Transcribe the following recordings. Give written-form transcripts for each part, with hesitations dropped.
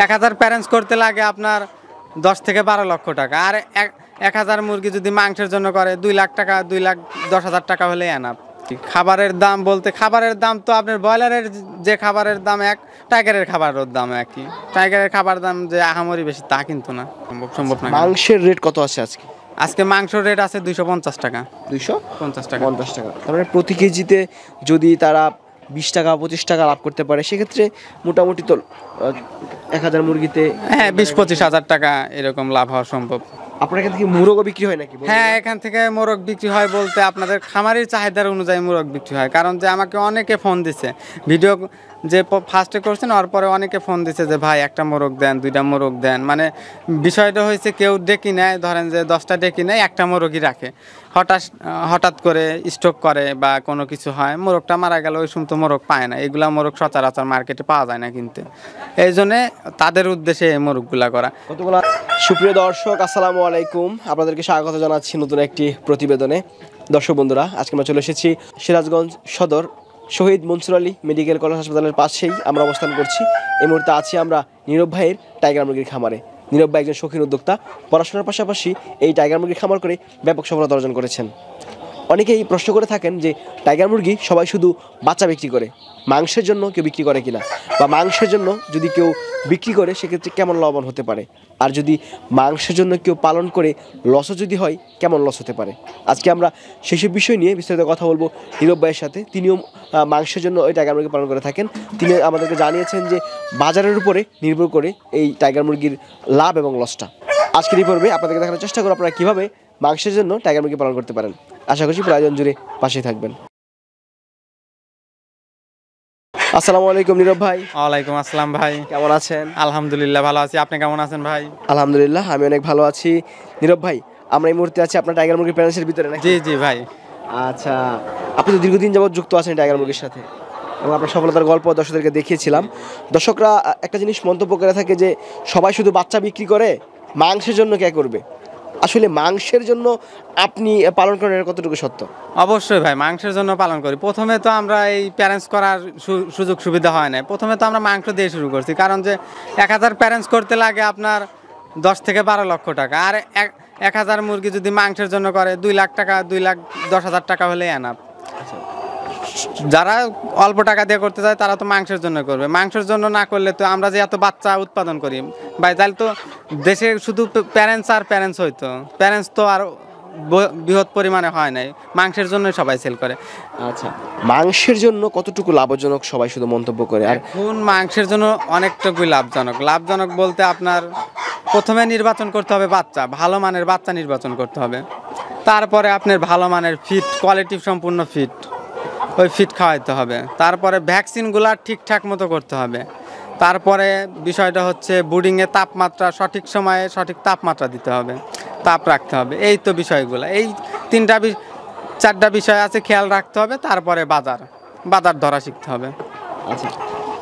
1000 parents করতে লাগে আপনার 10 থেকে 12 লক্ষ টাকা। আর 1000 মুরগি যদি মাংসের জন্য করে 2 লাখ টাকা, 2,10,000 টাকা হলে এনাফ। খাবারের দাম বলতে খাবারের দাম তো আপনার ব্রয়লারের যে খাবারের দাম এক, টাইগারের খাবারের দাম একই। টাইগারের খাবার দাম যে আহামরি বেশি তা কিন্তু না, সম্ভব না। মাংসের রেট কত আছে আজকে? আজকে মাংসের রেট আছে 250 টাকা। 250 টাকা। 50 টাকা। তার মানে প্রতি কেজিতে যদি তারা 20 টাকা 25 টাকা লাভ করতে পারে, সেক্ষেত্রে মোটামুটি তো 1000 মুরগিতে হ্যাঁ 20-25 হাজার টাকা এরকম লাভ হওয়া সম্ভব। আপনার এখান থেকে মোরগও বিক্রি হয় নাকি? হ্যাঁ, এখান থেকে মোরগ বিক্রি হয় বলতে আপনাদের খামারের চাহিদার অনুযায়ী মোরগ বিক্রি হয়। কারণ যে আমাকে অনেকে ফোন দিছে, ভিডিও যে ফার্স্টে করছেন ওর পরে অনেকে ফোন দিছে যে ভাই একটা মোরগ দেন, 2টা মোরগ দেন। মানে বিষয়টা হয়েছে কেউ ডেকে নেয়, ধরেন যে 10টা ডেকে নেয়, একটা মোরগই রাখে। হঠাৎ করে স্ট্রোক করে বা কোনো কিছু হয়, মোরগটা মারা গেল, ওই সময় তো মোরগ পায় না। এগুলা মোরগ সচরাচর মার্কেটে পাওয়া যায় না কিনতে, এই জন্যে তাদের উদ্দেশ্যে এই মোরগগুলা করা। কতগুলা সুপ্রিয় দর্শক, আসসালামু আলাইকুম, আপনাদেরকে স্বাগত জানাচ্ছি নতুন একটি প্রতিবেদনে। দর্শক বন্ধুরা, আজকে আমরা চলে এসেছি সিরাজগঞ্জ সদর শহীদ মনসুর আলী মেডিকেল কলেজ হাসপাতালের পাশেই আমরা অবস্থান করছি। এই মুহূর্তে আছি আমরা নীরব ভাইয়ের টাইগার মুরগির খামারে। নীরব ভাই একজন শৌখিন উদ্যোক্তা, পড়াশোনার পাশাপাশি এই টাইগার মুরগির খামার করে ব্যাপক সফলতা অর্জন করেছেন। অনেকেই প্রশ্ন করে থাকেন যে টাইগার মুরগি সবাই শুধু বাচ্চা বিক্রি করে, মাংসের জন্য কেউ বিক্রি করে কিনা, বা মাংসের জন্য যদি কেউ বিক্রি করে সেক্ষেত্রে কেমন লাভবান হতে পারে, আর যদি মাংসের জন্য কেউ পালন করে লসও যদি হয় কেমন লস হতে পারে। আজকে আমরা সেসব বিষয় নিয়ে বিস্তারিত কথা বলবো নীরব ভাইয়ের সাথে। তিনিও মাংসের জন্য ওই টাইগার মুরগি পালন করে থাকেন। তিনি আমাদেরকে জানিয়েছেন যে বাজারের উপরে নির্ভর করে এই টাইগার মুরগির লাভ এবং লসটা। আজকের এই পর্বে আপনাদেরকে দেখানোর চেষ্টা করব আপনারা কীভাবে মাংসের জন্য টাইগার মুরগি পালন করতে পারেন। আশা করছি প্রয়োজন জুড়ে পাশেই থাকবেন। আসসালামু আলাইকুম নীরব ভাই। ওয়ালাইকুম আসসালাম ভাই, কেমন আছেন? আলহামদুলিল্লাহ ভালো আছি, আপনি কেমন আছেন ভাই? আলহামদুলিল্লাহ, আমি অনেক ভালো আছি। নীরব ভাই, আমরা এই মুহূর্তে আছি আপনার টাইগার মুরগির প্যারেন্টসের ভিতরে নাকি? জি জি ভাই। আচ্ছা, আপনি তো দীর্ঘদিন যাবত যুক্ত আছেন টাইগার মুরগির সাথে এবং আপনার সফলতার গল্প দর্শকদেরকে দেখিয়েছিলাম। দর্শকরা একটা জিনিস মন্তব্য করে থাকে যে সবাই শুধু বাচ্চা বিক্রি করে, মাংসের জন্য কে করবে? আসলে মাংসের জন্য আপনি পালন করেন, এর কতটুকু সত্য? অবশ্যই ভাই, মাংসের জন্য পালন করি। প্রথমে তো আমরা এই প্যারেন্টস করার সুযোগ সুবিধা হয় না, প্রথমে তো আমরা মাংস দিয়ে শুরু করছি। কারণ যে 1000 প্যারেন্টস করতে লাগে আপনার 10 থেকে 12 লক্ষ টাকা। আর 1000 মুরগি যদি মাংসের জন্য করে 2 লাখ টাকা, 2,10,000 টাকা হলে এনাফ। যারা অল্প টাকা দিয়ে করতে চায় তারা তো মাংসের জন্য করবে। মাংসের জন্য না করলে তো আমরা যে এত বাচ্চা উৎপাদন করি ভাই, তাহলে তো দেশে শুধু প্যারেন্টস আর প্যারেন্টস হইতো, প্যারেন্টস তো আর বৃহৎ পরিমাণে হয় নাই, মাংসের জন্যই সবাই সেল করে। আচ্ছা, মাংসের জন্য কতটুকু লাভজনক সবাই শুধু মন্তব্য করে, আর এখন মাংসের জন্য অনেকটুকুই লাভজনক বলতে আপনার প্রথমে নির্বাচন করতে হবে বাচ্চা, ভালো মানের বাচ্চা নির্বাচন করতে হবে। তারপরে আপনার ভালো মানের ফিট, কোয়ালিটি সম্পূর্ণ ফিট, ওই ফিট খাওয়াইতে হবে। তারপরে ভ্যাকসিনগুলো ঠিকঠাক মতো করতে হবে। তারপরে বিষয়টা হচ্ছে ব্রুডিংয়ে তাপমাত্রা, সঠিক সময়ে সঠিক তাপমাত্রা দিতে হবে, তাপ রাখতে হবে। এই তো বিষয়গুলো, এই 4টা বিষয় আছে, খেয়াল রাখতে হবে। তারপরে বাজার ধরা শিখতে হবে। আচ্ছা,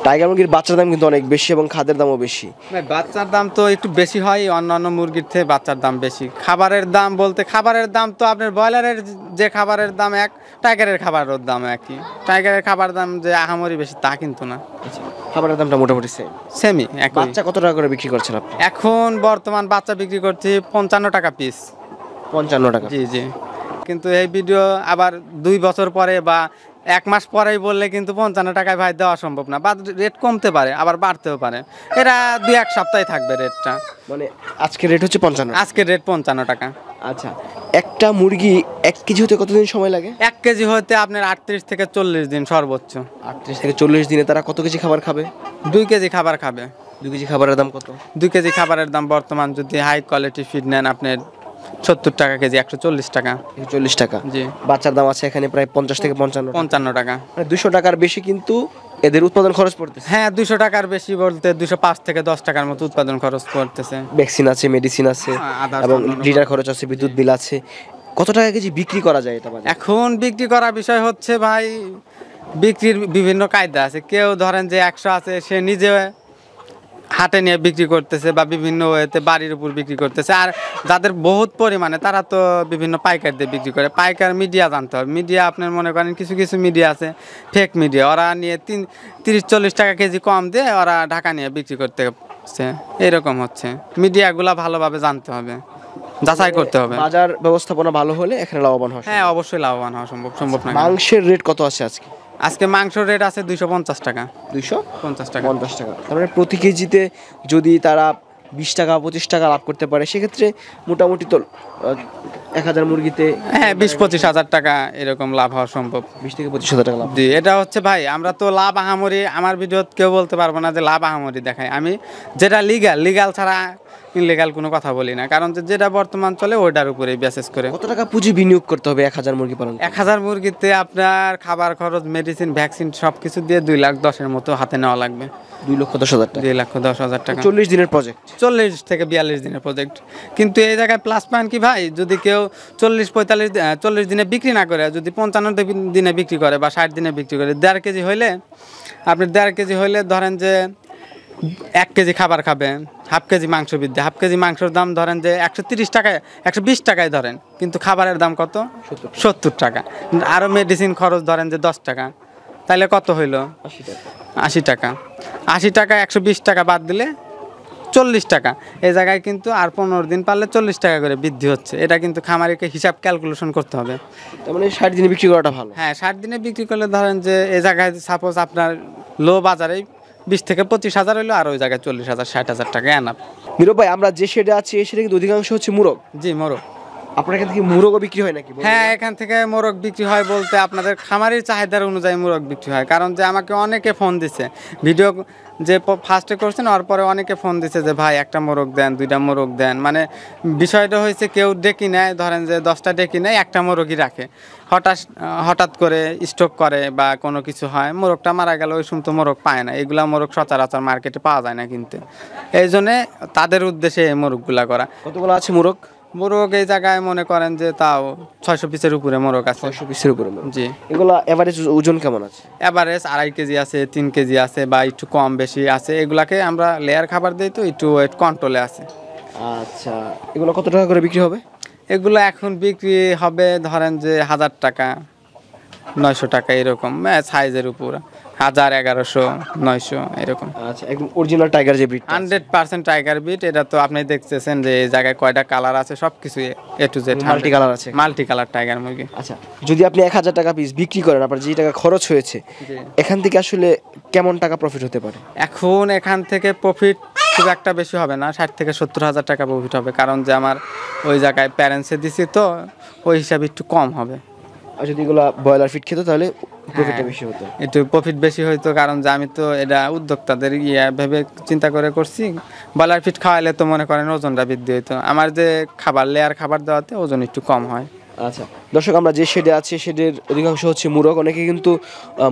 টাইগার মুরগির বাচ্চার দাম কিন্তু অনেক বেশি এবং খাদ্যের দামও বেশি। বাচ্চার দাম তো একটু বেশি হয়, অন্যান্য মুরগির থেকে বাচ্চার দাম বেশি। খাবারের দাম বলতে খাবারের দাম তো আপনার ব্রয়লারের যে খাবারের দাম এক, টাইগারের খাবারের দাম একই। টাইগারের খাবার দাম যে আহামরি বেশি তা কিন্তু না। খাবারের দামটা মোটামুটি সেমই এক। বাচ্চা কত টাকা করে বিক্রি করছেন আপনি? এখন বর্তমান বাচ্চা বিক্রি করছি 55 টাকা পিস। 55 টাকা? জি জি। কিন্তু এই ভিডিও আবার 2 বছর পরে বা 1 মাস পরেই বললে কিন্তু 55 টাকায় ভাই দেওয়া সম্ভব না, বা রেট কমতে পারে আবার বাড়তেও পারে। এরা 2-1 সপ্তাহে থাকবে রেটটা। মানে আজকের রেট হচ্ছে 55? আজকের রেট 55 টাকা। আচ্ছা, একটা মুরগি 1 কেজি হতে কতদিন সময় লাগে? 1 কেজি হতে আপনার 38 থেকে 40 দিন সর্বোচ্চ। 38 থেকে 40 দিনে তারা কত কেজি খাবার খাবে? 2 কেজি খাবার খাবে। 2 কেজি খাবারের দাম কত? 2 কেজি খাবারের দাম বর্তমান যদি হাই কোয়ালিটি ফিড নেন আপনার 70 টাকা কেজি, 140 টাকা। 40 টাকা? জি। বাচ্চার দাম আছে এখানে প্রায় 50 থেকে 55 টাকা। মানে 200 টাকার বেশি কিন্তু এদের উৎপাদন খরচ পড়তেছে। হ্যাঁ, 200 টাকার বেশি বলতে 205 থেকে 10 টাকার মতো উৎপাদন খরচ পড়তেছে। ভ্যাকসিন আছে, মেডিসিন আছে, এবং লিটার খরচ আছে, বিদ্যুৎ বিল আছে। কত টাকা কেজি বিক্রি করা যায় এটা বাজারে? এখন বিক্রি করা বিষয় হচ্ছে ভাই, বিক্রির বিভিন্ন কায়দা আছে। কেউ ধরেন যে 100 আছে, সে নিজে হাটে নিয়ে বিক্রি করতেছে বা বিভিন্ন ওয়েতে বাড়ির উপর বিক্রি করতেছে। আর যাদের বহুত পরিমাণে তারা তো বিভিন্ন পাইকার দিয়ে বিক্রি করে। পাইকার মিডিয়া জানতে হবে। মিডিয়া আপনার মনে করেন কিছু মিডিয়া আছে ফেক মিডিয়া, ওরা নিয়ে 30-40 টাকা কেজি কম দিয়ে ওরা ঢাকা নিয়ে বিক্রি করতে হচ্ছে, এরকম হচ্ছে। মিডিয়াগুলা ভালোভাবে জানতে হবে, যাচাই করতে হবে। বাজার ব্যবস্থাপনা ভালো হলে এখানে লাভবান হয়। হ্যাঁ, অবশ্যই লাভবান হওয়া সম্ভব না কেন? মাংসের রেট কত আছে আজকে? আজকে মাংস রেট আছে 250 টাকা। 250 টাকা। 50 টাকা। তার মানে প্রতি কেজিতে যদি তারা 20 টাকা 25 টাকা লাভ করতে পারে, সেক্ষেত্রে মোটামুটি তো 1000 মুরগিতে হ্যাঁ, 20-25 হাজার টাকা এরকম লাভ হওয়া সম্ভব। 20 থেকে 25 হাজার টাকা লাভ। জি, এটা হচ্ছে ভাই, আমরা তো লাভ আহামরি, আমার ভিডিওতে কেউ বলতে পারবো না যে লাভ আহামরি দেখাই। আমি যেটা লিগাল ছাড়া ইনলিগাল কোনো কথা বলি না, কারণ যেটা বর্তমান চলে ওইটার উপরেই বেসিস করে। কত টাকা পুঁজি বিনিয়োগ করতে হবে 1000 মুরগি পালন? 1000 মুরগিতে আপনার খাবার খরচ, মেডিসিন, ভ্যাকসিন সব কিছু দিয়ে 2,10,000-এর মতো হাতে নেওয়া লাগবে। 2,10,000 টাকা। 2,10,000 টাকা। 40 দিনের প্রজেক্ট। 40 থেকে 42 দিনের প্রজেক্ট। কিন্তু এই জায়গায় প্লাস পয়েন্ট কি ভাই, যদি কেউ 40 দিনে বিক্রি না করে, যদি 55 দিনে বিক্রি করে বা 60 দিনে বিক্রি করে, 1.5 কেজি হইলে, আপনি 1.5 কেজি হইলে ধরেন যে 1 কেজি খাবার খাবেন, হাফ কেজি মাংস বৃদ্ধি। হাফ কেজি মাংসের দাম ধরেন যে 130 টাকায়, 120 টাকায় ধরেন, কিন্তু খাবারের দাম কত? 70 টাকা। আরও মেডিসিন খরচ ধরেন যে 10 টাকা, তাহলে কত হইল? 80 টাকা। 80 টাকা 120 টাকা বাদ দিলে 40 টাকা। এই জায়গায় কিন্তু আর 15 দিন পারলে 40 টাকা করে বৃদ্ধি হচ্ছে। এটা কিন্তু খামারিকে হিসাব ক্যালকুলেশন করতে হবে। তার মানে 60 দিনে বিক্রি করাটা ভালো। হ্যাঁ, 60 দিনে বিক্রি করলে ধরেন যে এই জায়গায় সাপোজ আপনার লো বাজারে 20 থেকে 25 হাজার হইলো, আর ওই জায়গায় 40,000 60,000 টাকা এনাফ। নীরব ভাই, আমরা যে শেডে আছি এই শেডে কিন্তু অধিকাংশ হচ্ছে মুরগ। জি, মোরগ। আপনার এখান থেকে মুরগও বিক্রি হয় নাকি? হ্যাঁ, এখান থেকে মোরগ বিক্রি হয় বলতে আপনাদের খামারের চাহিদার অনুযায়ী মোরগ বিক্রি হয়। কারণ যে আমাকে অনেকে ফোন দিছে, ভিডিও যে ফার্স্টে করছেন ওর পরে অনেকে ফোন দিছে যে ভাই একটা মোরগ দেন, 2টা মোরগ দেন। মানে বিষয়টা হয়েছে কেউ ডেকি নেয়, ধরেন যে 10টা ডেকি নেয়, একটা মোরগই রাখে। হঠাৎ করে স্ট্রোক করে বা কোনো কিছু হয়, মোরগটা মারা গেল, ওই সময় তো মোরগ পায় না। এগুলা মোরগ সচরাচর মার্কেটে পাওয়া যায় না কিনতে। এই জন্যে তাদের উদ্দেশ্যে এই মোরগগুলা করা। কতগুলো আছে মুরগ? মোরগ এই জায়গায় মনে করেন যে তাও 600 পিসের উপরে মোরগ আছে। 600 পিসের উপরে মুরগ। জি। এগুলো এভারেজ ওজন কেমন আছে? এভারেজ 2.5 কেজি আছে, 3 কেজি আছে, বা একটু কম বেশি আছে। এগুলাকে আমরা লেয়ার খাবার দিই, তো একটু ওয়েট কন্ট্রোলে আছে। আচ্ছা, এগুলো কত টাকা করে বিক্রি হবে? এগুলো এখন বিক্রি হবে ধরেন যে 1000 টাকা, 900 টাকা এরকম, সাইজের উপর 1000, 1100, 900 এরকম। আচ্ছা, একদম অরিজিনাল টাইগার যে ব্রিড। 100% টাইগার বিট। এটা তো আপনি দেখতেছেন যে এই জায়গায় কয়টা কালার আছে, সব কিছু A to Z multi colour আছে। মাল্টি কালার টাইগার মুরগি। আচ্ছা, যদি আপনি 1000 টাকা পিস বিক্রি করেন, আপনার যে টাকা খরচ হয়েছে, এখান থেকে আসলে কেমন টাকা প্রফিট হতে পারে? এখন এখান থেকে প্রফিট খুব একটা বেশি হবে না, 60 থেকে 70 হাজার টাকা প্রফিট হবে। কারণ যে আমার ওই জায়গায় প্যারেন্টসে দিছি, তো ওই হিসাবে একটু কম হবে। আর যদি এগুলো ব্রয়লার ফিট খেত তাহলে প্রফিটটা বেশি হতো। একটু প্রফিট বেশি হইতো, কারণ যে আমি তো এটা উদ্যোক্তাদের ভেবে চিন্তা করে করছি। ব্রয়লার ফিট খাওয়াইলে তো মনে করেন ওজনটা বৃদ্ধি হইতো, আমার যে লেয়ার খাবার দেওয়াতে ওজন একটু কম হয়। আচ্ছা দর্শক, আমরা যে শেডে আছি শেডের অধিকাংশ হচ্ছে মুরগ। অনেকে কিন্তু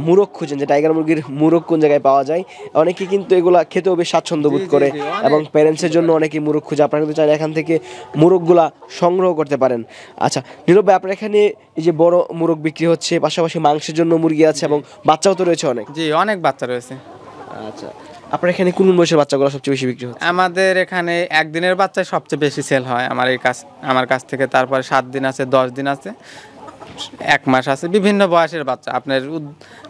মুরগ খুঁজেন যে টাইগার মুরগির মুরগ কোন জায়গায় পাওয়া যায়। অনেকে কিন্তু এগুলা খেতেও বেশ স্বাচ্ছন্দ্য বোধ করে এবং প্যারেন্টসের জন্য অনেকেই মুরগ খুঁজে। আপনারা কিন্তু চাইলে এখান থেকে মুরগগুলা সংগ্রহ করতে পারেন। আচ্ছা নীরব ভাই, আপনার এখানে এই যে বড় মুরগ বিক্রি হচ্ছে, পাশাপাশি মাংসের জন্য মুরগি আছে এবং বাচ্চাও তো রয়েছে অনেক। জি, অনেক বাচ্চা রয়েছে। আচ্ছা, আপনার এখানে কোন বয়সের বাচ্চাগুলো সবচেয়ে বেশি বিক্রি হচ্ছে? আমাদের এখানে একদিনের বাচ্চা সবচেয়ে বেশি সেল হয় আমার কাছ থেকে। তারপরে 7 দিন আছে, 10 দিন আছে, 1 মাস আছে, বিভিন্ন বয়সের বাচ্চা। আপনার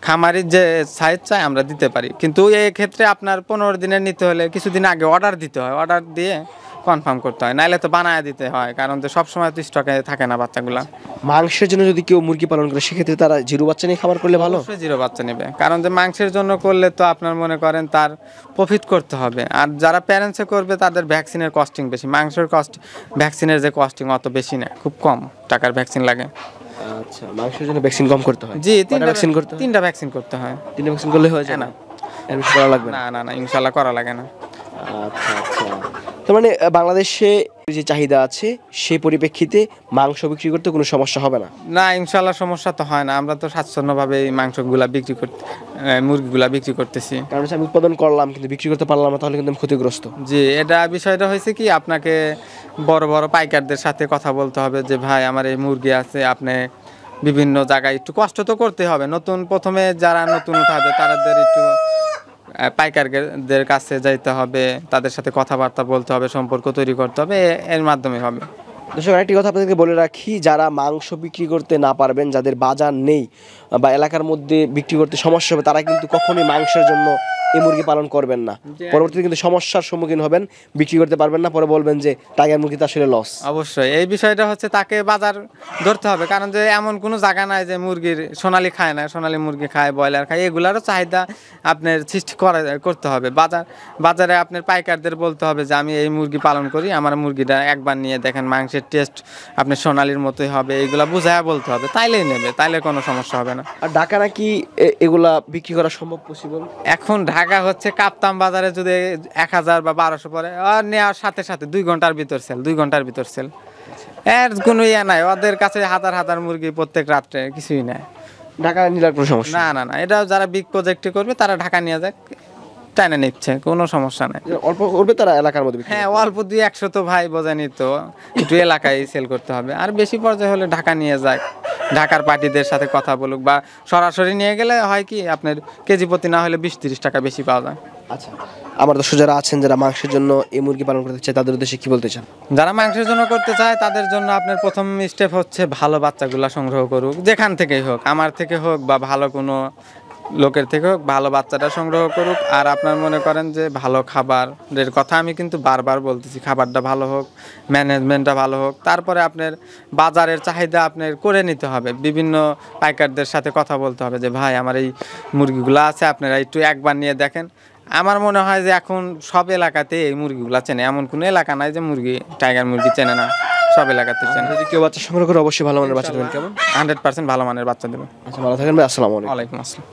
খামারির যে সাইজ চাই আমরা দিতে পারি, কিন্তু এই ক্ষেত্রে আপনার 15 দিনের নিতে হলে কিছুদিন আগে অর্ডার দিতে হয়, অর্ডার দিয়ে কনফার্ম করতে হয়, নাইলে তো বানায় দিতে হয়, কারণ তো সবসময় তো স্টকে থাকে না বাচ্চাগুলা। মাংসের জন্য যদি কেউ মুরগি পালন করে সেক্ষেত্রে তারা জিরো বাচ্চা নিয়ে খাবার করলে ভালো? অবশ্যই জিরো বাচ্চা নেবে, কারণ যে মাংসের জন্য করলে তো আপনার মনে করেন তার প্রফিট করতে হবে। আর যারা প্যারেন্টসে করবে তাদের ভ্যাকসিনের কস্টিং বেশি। মাংসের ভ্যাকসিনের যে কস্টিং অত বেশি না, খুব কম টাকার ভ্যাকসিন লাগে। আচ্ছা, মাংসের জন্য ভ্যাকসিন কম করতে হয়? জি, 3টা ভ্যাকসিন করতে হয়। 3টা ভ্যাকসিন করতে হয়। 3টা ভ্যাকসিন করলে হয়ে যায়? না, এর বেশি করা লাগবে না? না, ইনশাআল্লাহ করা লাগে না। আচ্ছা আচ্ছা, তার মানে বাংলাদেশে যে চাহিদা আছে সেই পরিপ্রেক্ষিতে মাংস বিক্রি করতে কোনো সমস্যা হবে না? না, ইনশাআল্লাহ সমস্যা তো হয় না। আমরা তো স্বাচ্ছন্দ্যভাবে এই মুরগিগুলা বিক্রি করতেছি। কারণ হচ্ছে আমি উৎপাদন করলাম কিন্তু বিক্রি করতে পারলাম না, তাহলে কিন্তু আমি ক্ষতিগ্রস্ত। জি, এটা বিষয়টা হয়েছে কি, আপনাকে বড় বড় পাইকারদের সাথে কথা বলতে হবে যে ভাই আমার এই মুরগি আছে, আপনি বিভিন্ন জায়গায় একটু কষ্ট তো করতে হবে। প্রথমে যারা নতুন উঠাবে তাদের একটু পাইকারদের কাছে যাইতে হবে, তাদের সাথে কথাবার্তা বলতে হবে, সম্পর্ক তৈরি করতে হবে, এর মাধ্যমে হবে। দর্শক, আরেকটি কথা আপনাদেরকে বলে রাখি, যারা মাংস বিক্রি করতে না পারবেন, যাদের বাজার নেই বা এলাকার মধ্যে বিক্রি করতে সমস্যা হবে, তারা কিন্তু কখনোই মাংসের জন্য এই মুরগি পালন করবেন না, পরবর্তীতে কিন্তু সমস্যার সম্মুখীন হবেন, বিক্রি করতে পারবেন না, পরে বলবেন যে টাইগার মুরগিতে আসলে লস। অবশ্যই এই বিষয়টা হচ্ছে তাকে বাজার ধরতে হবে, কারণ যে এমন কোনো জায়গা নাই যে মুরগির সোনালি খায় না, সোনালি মুরগি খায়, ব্রয়লার খায়, এগুলারও চাহিদা আপনার সৃষ্টি করতে হবে। বাজারে আপনার পাইকারদের বলতে হবে যে আমি এই মুরগি পালন করি, আমার মুরগিটা একবার নিয়ে দেখেন মাংসের টেস্ট আপনার সোনালির মতোই হবে, এগুলা বুঝায় বলতে হবে, তাইলেই নেবে, তাইলে কোনো সমস্যা হবে না। আর ঢাকা নাকি এগুলা বিক্রি করা সম্ভব, পসিবল? এখন ঢাকা হচ্ছে কাপ্তান বাজারে যদি 1000 বা 1200 পরে, আর নেওয়ার সাথে সাথে 2 ঘন্টার ভিতর সেল, 2 ঘন্টার ভিতর সেল। এর কোনো ইয়ে নাই, ওদের কাছে হাজার হাজার মুরগি প্রত্যেক রাত্রে, কিছুই নাই। ঢাকা নিলে কোনো সমস্যা না না না, এটা যারা বিগ প্রজেক্টে করবে তারা ঢাকা নিয়ে যাক, টাইনা নিচ্ছে, কোনো সমস্যা নাই। নেই? অল্প করবে তারা এলাকার মধ্যে বিক্রি হ্যাঁ, অল্প 200 তো ভাই বোঝেনি তো, একটু এলাকায় সেল করতে হবে। আর বেশি পর্যায়ে হলে ঢাকা নিয়ে যাক, ঢাকার পার্টিদের সাথে কথা বলুক, বা সরাসরি নিয়ে গেলে হয় কি আপনার কেজি প্রতি না হলে 20-30 টাকা বেশি পাওয়া যায়। আচ্ছা, আমার দর্শক যারা আছেন যারা মাংসের জন্য এই মুরগি পালন করতে চায়, তাদের উদ্দেশ্যে কি বলতে চান? যারা মাংসের জন্য করতে চায় তাদের জন্য আপনার প্রথম স্টেপ হচ্ছে ভালো বাচ্চাগুলা সংগ্রহ করুক, যেখান থেকেই হোক, আমার থেকে হোক বা ভালো কোনো লোকের থেকে হোক, ভালো বাচ্চাটা সংগ্রহ করুক। আর আপনার মনে করেন যে ভালো খাবারের কথা আমি কিন্তু বারবার বলতেছি, খাবারটা ভালো হোক, ম্যানেজমেন্টটা ভালো হোক, তারপরে আপনার বাজারের চাহিদা আপনার করে নিতে হবে। বিভিন্ন পাইকারদের সাথে কথা বলতে হবে যে ভাই আমার এই মুরগিগুলো আছে, আপনারা একটু একবার নিয়ে দেখেন। আমার মনে হয় যে এখন সব এলাকাতে এই মুরগিগুলো চেনে, এমন কোনো এলাকা নাই যে টাইগার মুরগি চেনে না, সব এলাকাতে চেনে। যদি কেউ বাচ্চা সংগ্রহ করে অবশ্যই ভালো মানের বাচ্চা দেবেন, কেমন? 100% ভালো মানের বাচ্চা দেবে। আচ্ছা, ভালো থাকেন ভাই, আসসালামু আলাইকুম। ওয়ালাইকুম আসসালাম।